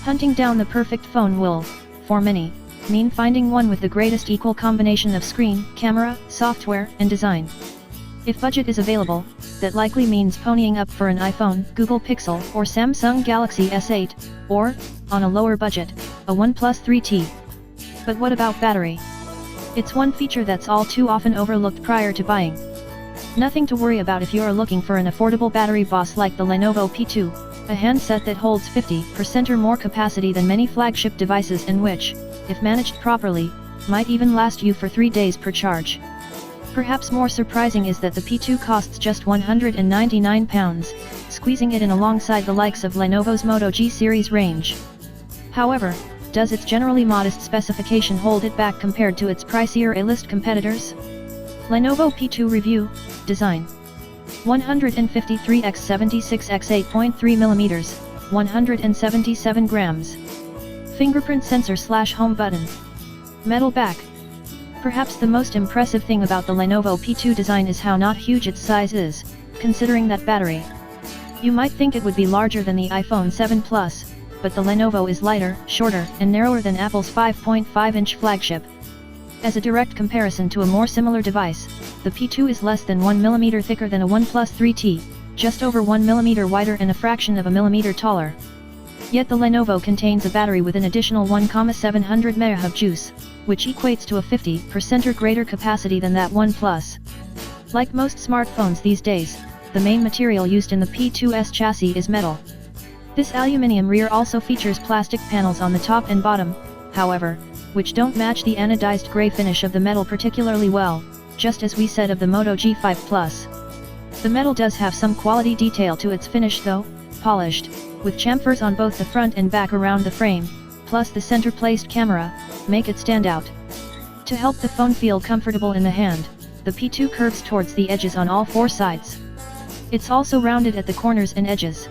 Hunting down the perfect phone will, for many, mean finding one with the greatest equal combination of screen, camera, software, and design. If budget is available, that likely means ponying up for an iPhone, Google Pixel, or Samsung Galaxy S8, or, on a lower budget, a OnePlus 3T. But what about battery? It's one feature that's all too often overlooked prior to buying. Nothing to worry about if you are looking for an affordable battery boss like the Lenovo P2, a handset that holds 50% or more capacity than many flagship devices and which, if managed properly, might even last you for 3 days per charge. Perhaps more surprising is that the P2 costs just £199, squeezing it in alongside the likes of Lenovo's Moto G series range. However, does its generally modest specification hold it back compared to its pricier A-list competitors? Lenovo P2 Review, Design: 153x76x 8.3mm, 177 grams. Fingerprint sensor/home button. Metal back. Perhaps the most impressive thing about the Lenovo P2 design is how not huge its size is, considering that battery. You might think it would be larger than the iPhone 7 Plus, but the Lenovo is lighter, shorter, and narrower than Apple's 5.5-inch flagship. As a direct comparison to a more similar device, the P2 is less than 1 mm thicker than a OnePlus 3T, just over 1 mm wider and a fraction of a millimeter taller. Yet the Lenovo contains a battery with an additional 1,700 mAh juice, which equates to a 50% or greater capacity than that OnePlus. Like most smartphones these days, the main material used in the P2's chassis is metal. This aluminium rear also features plastic panels on the top and bottom, however, which don't match the anodized gray finish of the metal particularly well, just as we said of the Moto G5 Plus. The metal does have some quality detail to its finish though, polished, with chamfers on both the front and back around the frame, plus the center-placed camera, make it stand out. To help the phone feel comfortable in the hand, the P2 curves towards the edges on all 4 sides. It's also rounded at the corners and edges.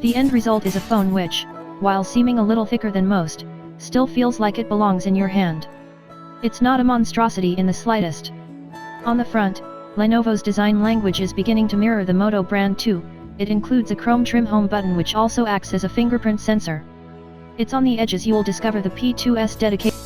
The end result is a phone which, while seeming a little thicker than most, still feels like it belongs in your hand. It's not a monstrosity in the slightest. On the front, Lenovo's design language is beginning to mirror the Moto brand too. It includes a chrome trim home button which also acts as a fingerprint sensor. It's on the edges you will discover the P2's dedicated